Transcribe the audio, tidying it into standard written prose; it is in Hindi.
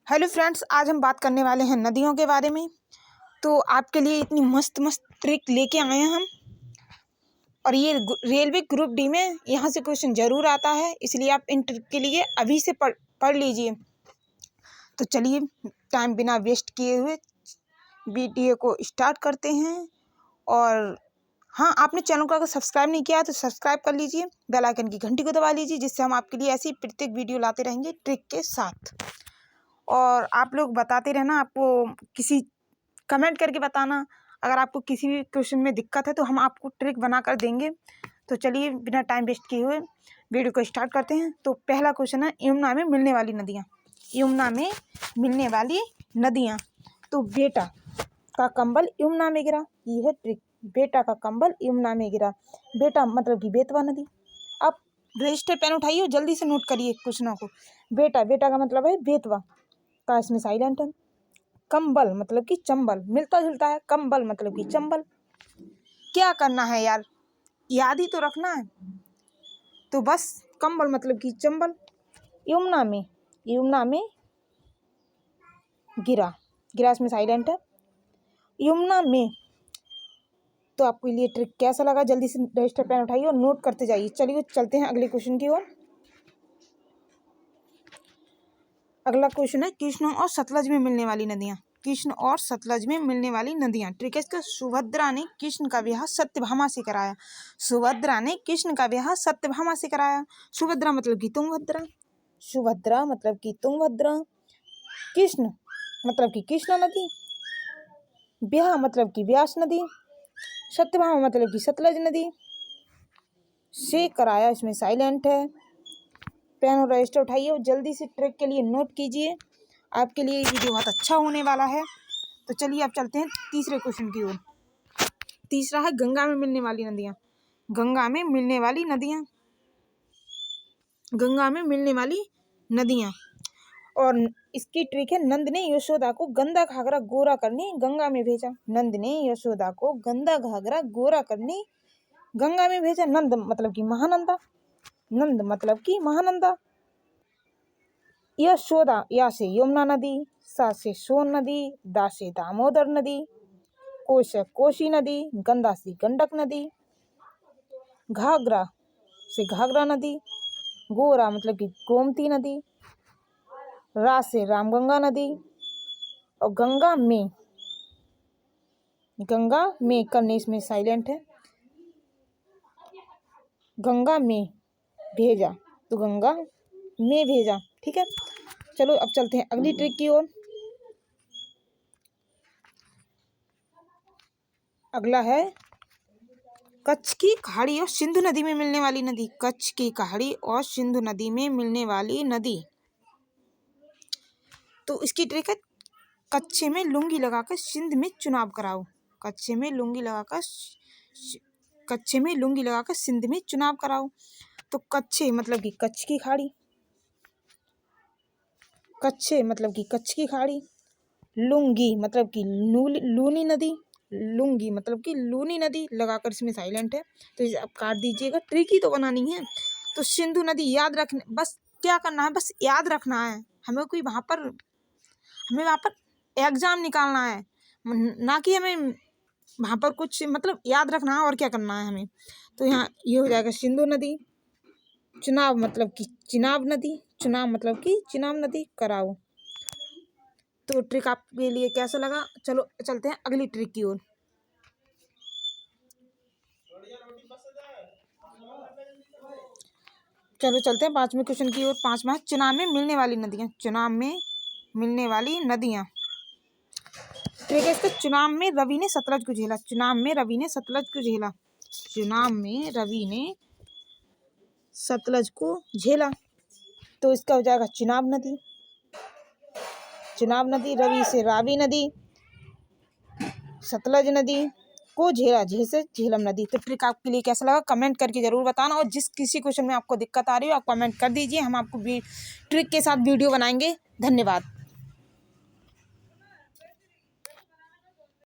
हेलो फ्रेंड्स, आज हम बात करने वाले हैं नदियों के बारे में। तो आपके लिए इतनी मस्त मस्त ट्रिक लेके आए हैं हम। और ये रेलवे ग्रुप डी में यहाँ से क्वेश्चन जरूर आता है, इसलिए आप इन ट्रिक के लिए अभी से पढ़ लीजिए। तो चलिए टाइम बिना वेस्ट किए हुए वीडियो को स्टार्ट करते हैं। और हाँ, आपने चैनल को अगर सब्सक्राइब नहीं किया है तो सब्सक्राइब कर लीजिए, बेल आइकन की घंटी को दबा लीजिए, जिससे हम आपके लिए ऐसी प्रत्येक वीडियो लाते रहेंगे ट्रिक के साथ। और आप लोग बताते रहना, आपको किसी कमेंट करके बताना अगर आपको किसी भी क्वेश्चन में दिक्कत है तो हम आपको ट्रिक बना कर देंगे। तो चलिए बिना टाइम वेस्ट किए हुए वीडियो को स्टार्ट करते हैं। तो पहला क्वेश्चन है, यमुना में मिलने वाली नदियाँ। यमुना में मिलने वाली नदियाँ। तो बेटा का कंबल यमुना में गिरा, ये है ट्रिक। बेटा का कंबल यमुना में गिरा। बेटा मतलब कि बेतवा नदी। आप रजिस्टर पेन उठाइए, जल्दी से नोट करिए क्वेश्चनों को। बेटा का मतलब है बेतवा, का इसमें साइलेंट है। कंबल मतलब कि चंबल, मिलता जुलता है। कंबल मतलब कि चंबल। क्या करना है यार, याद ही तो रखना है। तो बस कंबल मतलब कि चंबल। यमुना में गिरा, गिरा इसमें साइलेंट है। यमुना में। तो आपको ये ट्रिक कैसा लगा, जल्दी से रजिस्टर पेन उठाइए और नोट करते जाइए। चलिए चलते हैं अगले क्वेश्चन की ओर। अगला क्वेश्चन है, कृष्ण और सतलज में मिलने वाली नदियाँ। कृष्ण और सतलज में मिलने वाली नदियाँ। ट्रिक है इसका, सुभद्रा ने कृष्ण का विवाह सत्यभामा से कराया। सुभद्रा ने कृष्ण का विवाह सत्यभामा से कराया। सुभद्रा मतलब कि तुंगभद्रा। सुभद्रा मतलब कि तुंगभद्रा। कृष्ण मतलब कि कृष्णा नदी। विवाह मतलब कि व्यास नदी। सत्यभामा मतलब कि सतलज नदी। से कराया इसमें साइलेंट है। पेन और रजिस्टर उठाइए और जल्दी से ट्रिक के लिए नोट कीजिए। आपके लिए ये वीडियो बहुत अच्छा होने वाला है। तो चलिए अब चलते हैं तीसरे क्वेश्चन की ओर। तीसरा है, गंगा में मिलने वाली नदियाँ। गंगा में मिलने वाली नदियाँ। गंगा में मिलने वाली नदियाँ। और इसकी ट्रिक है, नंद ने यशोदा को गंदा घाघरा गोरा करने गंगा में भेजा। नंद ने यशोदा को गंदा घाघरा गोरा करने गंगा में भेजा। नंद मतलब कि महानंदा। नंद मतलब कि महानंदा। यशोदा, या से यमुना नदी, सा से सोन नदी, दा से दामोदर नदी, को से कोसी नदी, गंदा से गंडक नदी, घाघरा से घाघरा नदी, गोरा मतलब कि गोमती नदी, रा से रामगंगा नदी, और गंगा में करने इसमें साइलेंट है। गंगा में भेजा, तो गंगा में भेजा। ठीक है, चलो अब चलते हैं अगली ट्रिक की ओर। अगला है, कच्छ की खाड़ी और सिंधु नदी में मिलने वाली नदी। कच्छ की खाड़ी और सिंधु नदी में मिलने वाली नदी। तो इसकी ट्रिक है, कच्छे में लुंगी लगाकर सिंध में चुनाव कराओ। कच्छे में लुंगी लगाकर सिंध में चुनाव कराओ। तो कच्छे मतलब कि कच्छ की खाड़ी। कच्छे मतलब कि कच्छ की खाड़ी। लुंगी मतलब कि लूनी नदी। लुंगी मतलब कि लूनी नदी, लगाकर इसमें साइलेंट है। तो इसे आप काट दीजिएगा, ट्रिक ही तो बनानी है। तो सिंधु नदी याद रखने, बस क्या करना है, बस याद रखना है। हमें वहाँ पर एग्जाम निकालना है, ना कि हमें वहाँ पर कुछ मतलब याद रखना है। और क्या करना है हमें। तो यहाँ ये हो जाएगा, सिंधु नदी। चुनाव मतलब कि चिनाब नदी। चुनाव मतलब कि चिनाब नदी कराओ। तो ट्रिक आपके लिए कैसा लगा, चलो चलते हैं अगली ट्रिक की ओर। चलो चलते हैं पांचवें क्वेश्चन की ओर। पांचवा, चुनाव में मिलने वाली नदियाँ। चुनाव में मिलने वाली नदियाँ। ट्रिक है इसका, चुनाव में रवि ने सतलज को झेला। चुनाव में रवि ने सतलज को झेला। चुनाव में रवि ने सतलज को झेला। तो इसका हो जाएगा चिनाब नदी। चिनाब नदी। रवि से रावी नदी, सतलज नदी को झेला, जैसे झेलम नदी। तो ट्रिक आपके लिए कैसा लगा, कमेंट करके जरूर बताना। और जिस किसी क्वेश्चन में आपको दिक्कत आ रही हो आप कमेंट कर दीजिए, हम आपको ट्रिक के साथ वीडियो बनाएंगे। धन्यवाद।